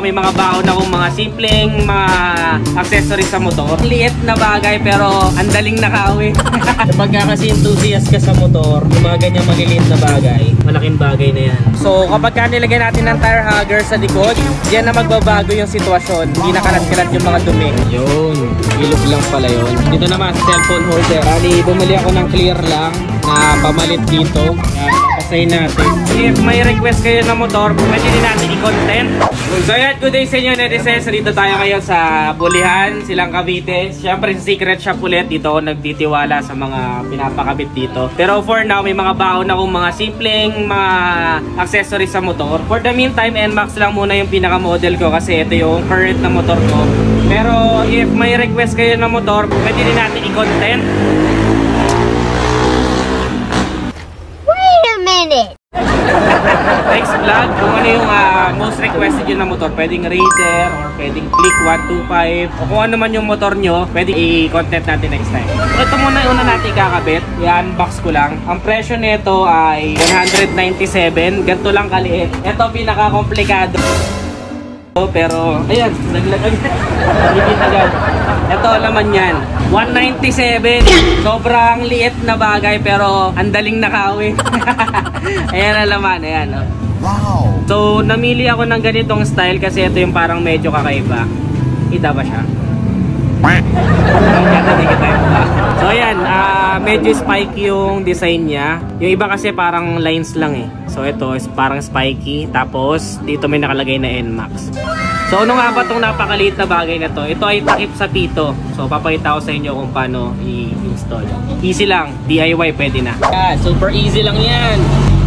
May mga baon akong mga simpleng mga accessories sa motor. Liit na bagay pero ang daling nakawin. Kapag kasi enthusiast ka sa motor, yung mga ganyan maliliit na bagay, malaking bagay na yan. So kapag nilagyan natin ng tire hugger sa likod, diyan na magbabago yung sitwasyon. Hindi na kalat-kalat yung mga dumi. Yun, ilog lang pala yun. Dito naman, cellphone holder. Ali, bumili ako ng clear lang na pamalit dito. Yan, papasayin natin. If may request kayo ng motor, pwede din natin i-content. So yan, good day sa inyo netizens. Dito tayo ngayon sa Bulihan, Silang Cavite. Siyempre sa secret shop ulit. Dito ako nagtitiwala sa mga pinapakabit dito. Pero for now, may mga baon akong mga simpleng mga accessories sa motor. For the meantime, NMAX lang muna yung pinaka-model ko kasi ito yung current na motor ko. Pero if may request kayo ng motor, pwede din natin i-content. Wait a minute! Next vlog, kung ano yung most requested yun na motor, pwedeng Raider or pwedeng Click 125 o kung ano man yung motor nyo, pwedeng i-content natin next time. Ito muna yung una natin kakabit, i-unbox ko lang. Ang presyo nito ay 197, ganito lang kaliit. Ito pinaka-komplikado. Pero, ayan, naglag agad. Ito laman yan, 197. Sobrang liit na bagay pero ang daling nakawin. Ayan ang laman, ayan. Oh. Wow! So, namili ako ng ganitong style kasi ito yung parang medyo kakaiba. Kita ba siya? So ayan, medyo spiky yung design niya. Yung iba kasi parang lines lang eh. So ito is parang spiky. Tapos dito may nakalagay na NMAX. So ano nga ba itong napakaliit na bagay na to? Ito ay takip sa pito. So papakita ko sa inyo kung paano i-install. Easy lang, DIY pwede na. Yeah, super easy lang yan.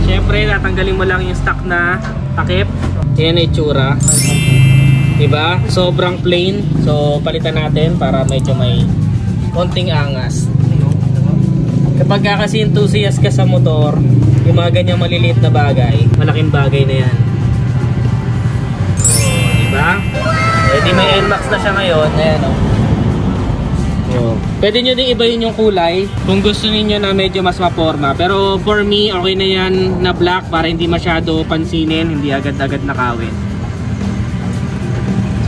Siyempre tatanggalin mo lang yung stock na takip. Ayan ay tsura. Diba? Sobrang plain. So palitan natin para medyo may konting angas. Kapag kasi enthusiast ka sa motor, yung mga ganyang maliliit na bagay, malaking bagay na yan. So, diba? Pwede may NMAX na siya ngayon. Ayan o. Pwede nyo din ibahin yung kulay kung gusto niyo na medyo mas maporma. Pero for me, okay na yan na black para hindi masyado pansinin, hindi agad-agad nakawin.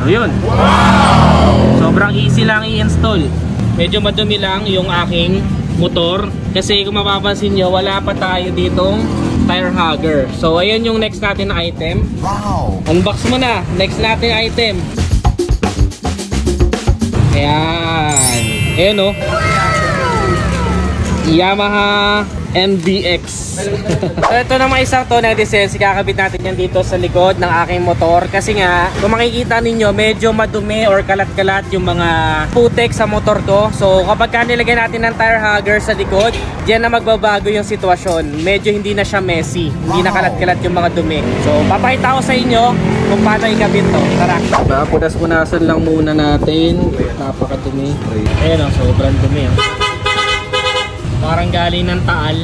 So yun. Wow! Sobrang easy lang i-install. Medyo madumi lang yung aking motor kasi kung mapapansin nyo, wala pa tayo ditong tire hugger. So ayan yung next natin na item. Wow! Unbox mo na. Next natin item. Ayan. Ayan o. Yamaha MDX. Ito naman isang to na desensi, kakabit natin yan dito sa likod ng aking motor kasi nga kung makikita ninyo medyo madumi or kalat-kalat yung mga putek sa motor ko. So kapag nilagyan natin ng tire hugger sa likod, diyan na magbabago yung sitwasyon. Medyo hindi na siya messy, hindi na kalat-kalat yung mga dumi. So papakita ko sa inyo kung paano ikabit to. Tara. Punas-punasan lang muna natin. Napakadumi. Ayan o, sobrang dumi o. Parang galing ng Taal.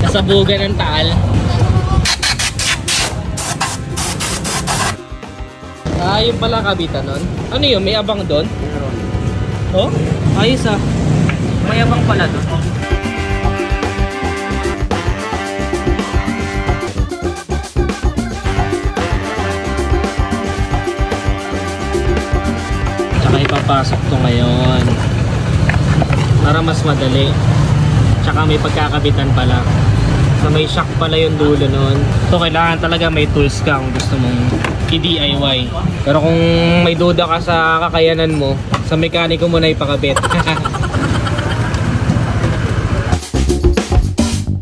Nasabugan ng Taal. Yung pala kabitan nun. Ano yun? May abang doon? Oh? Ayos ah. May abang pala doon. Tsaka ipapasok to ngayon para mas madali. Tsaka may pagkakabitan pala. So may shock pala yung dulo nun. So kailangan talaga may tools ka kung gusto mong i-DIY. Pero kung may duda ka sa kakayanan mo, sa mekaniko mo na ipakabit.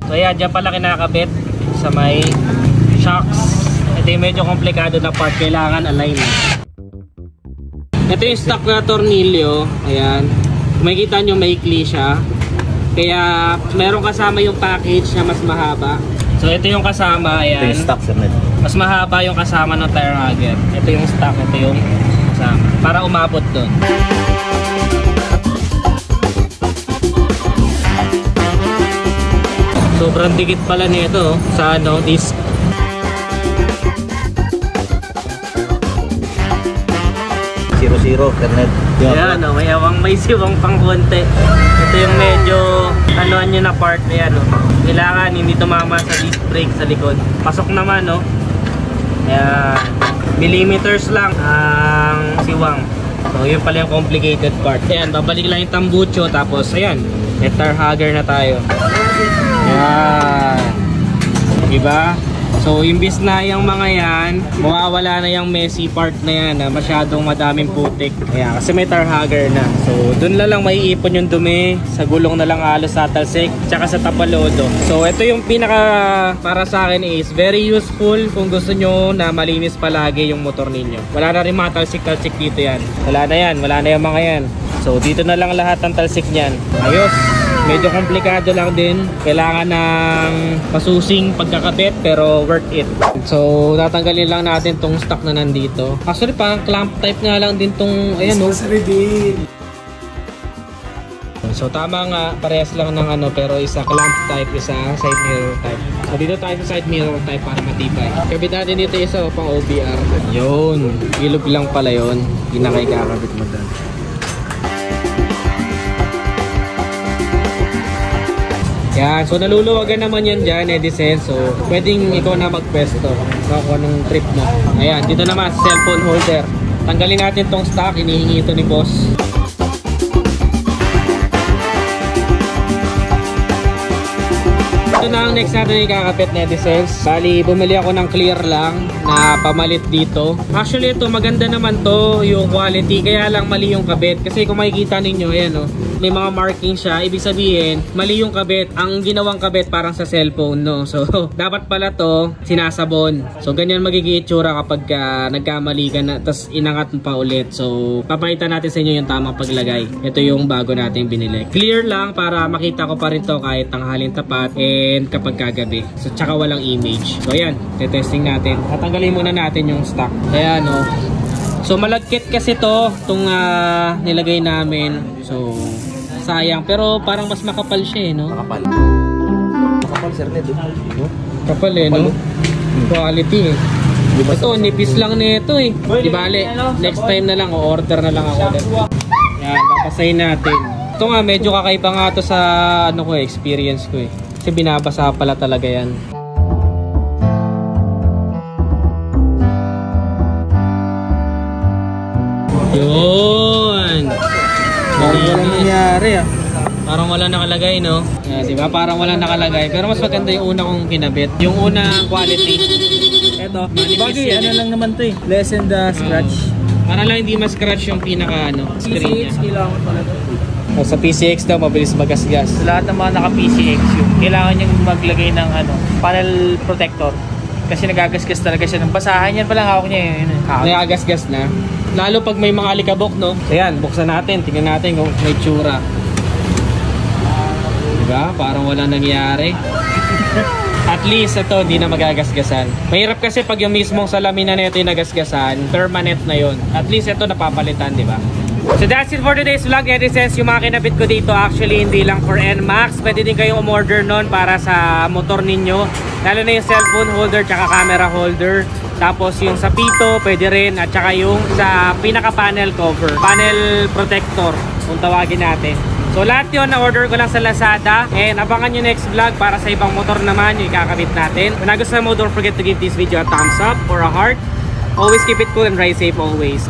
So yan, dyan pala kinakabit sa may shocks. Ito yung medyo komplikado na part, kailangan align. Ito yung stock na tornilyo. Ayan, makikita nyo maikli siya. Kaya meron kasama yung package na mas mahaba. So ito yung kasama, ayan. Ito yung stock sa med. Mas mahaba yung kasama ng tire hugger. Ito yung stock, ito yung kasama. Para umabot doon. Sobrang dikit pala nito sa ano, disc. Zero, internet. Ayan, no, may siwang pang konti. Ito yung medyo anuan nyo na part. Ayan, no. Kailangan hindi tumama sa disc brake sa likod. Pasok naman, no. Ayan. millimeters lang ang siwang. So yun pala yung complicated part. Ayan, babalik lang yung tambucho. Tapos ayan, may tar hugger na tayo. Ayan, diba? So imbis na yung mga yan, mawawala na yung messy part na yan na masyadong madaming putik. Ayan, kasi may tar hugger na. So dun lang maiipon yung dumi. Sa gulong na lang halos sa talsik, tsaka sa tapalodo. So ito yung pinaka para sa akin is very useful kung gusto nyo na malinis palagi yung motor ninyo. Wala na rin mga talsik-talsik dito yan. Wala na yung mga yan. So dito na lang lahat ng talsik nyan. Ayos. Medyo komplikado lang din. Kailangan ng pasusing pagkakabit pero worth it. So tatanggalin lang natin tong stock na nandito. Actually parang clamp type nga lang din tong ayan no. So tama nga, parehas lang ng ano, pero isa clamp type, isa side mirror type. So dito tayo sa side mirror type para matibay. Kabit natin dito isa pang OBR. Yun, ilog lang pala yun. Hindi na kayo kakabit mo doon. Yan, so naluluwagan naman yan dyan, Edison. So pwedeng ikaw na magpwesto kung anong trip mo. Ayan, dito naman cellphone holder. Tanggalin natin tong stock, hinihingi ito ni boss. Ito na ang next natin ikakapit, netizens. Bali, bumili ako ng clear lang na pamalit dito. Actually, ito maganda naman to yung quality. Kaya lang mali yung kabit. Kasi kung makikita ninyo, ayan o. May mga marking siya. Ibig sabihin, mali yung kabit. Ang ginawang kabit parang sa cellphone, no? So, dapat pala to sinasabon. So, ganyan magiging itsura kapag nagkamali ka na tapos inangat mo pa ulit. So, papakita natin sa inyo yung tamang paglagay. Ito yung bago natin binili. Clear lang para makita ko pa rin to kahit tanghalin tapat. And kapag kagabi. So, tsaka walang image. So, ayan. Testing natin. Tatanggalin muna natin yung stock. Ayan, no? So, malagkit kasi to. Itong nilagay namin. So, sayang. Pero parang mas makapal siya, eh, no? Makapal. Makapal, sir, Ned. Kapal, eh, no? Quality, eh. Ito, nipis lang nito, eh. Di bale, next time na lang, o-order na lang ako ulit. Yan, papasahin natin. Ito nga, medyo kakaiba nga to sa, ano ko, experience ko, eh. Kasi binabasa pala talaga yan. Yun! Parang walang nangyari, ah. Parang wala nakalagay, no? Yeah, diba? Parang wala nakalagay. Pero mas maganda yung una kong kinabit. Yung unang quality. Eto, manipis yan. Ano lang naman to, eh. Lessen the scratch. Para lang hindi ma-scratch yung pinaka, ano, screen niya. Kailangan talaga. Sa PCX daw, mabilis magasgas. Lahat ng mga naka-PCX yung kailangan niyang maglagay ng ano, panel protector. Kasi nagagasgas talaga siya ng basahan. Yan palang hawak niya yun. Nagagasgas na. Lalo pag may mga alikabok, no? Ayan, buksan natin. Tingnan natin kung may tsura. Diba? Parang wala nangyari. At least ito, hindi na magagasgasan. Mahirap kasi pag yung mismong salamin na nito yung nagasgasan, permanent na yun. At least ito napapalitan, diba? So that's it for today's vlog, Edisens. Yung mga kinabit ko dito actually hindi lang for NMAX. Pwede din kayong umorder nun para sa motor ninyo. Lalo na yung cellphone holder tsaka camera holder. Tapos yung sa pito pwede rin. At tsaka yung sa pinaka panel cover, panel protector kung tawagin natin. So lahat yun na-order ko lang sa Lazada. And abangan nyo next vlog para sa ibang motor naman yung ikakabit natin. Kung nagustuhan mo, don't forget to give this video a thumbs up or a heart. Always keep it cool and ride safe always.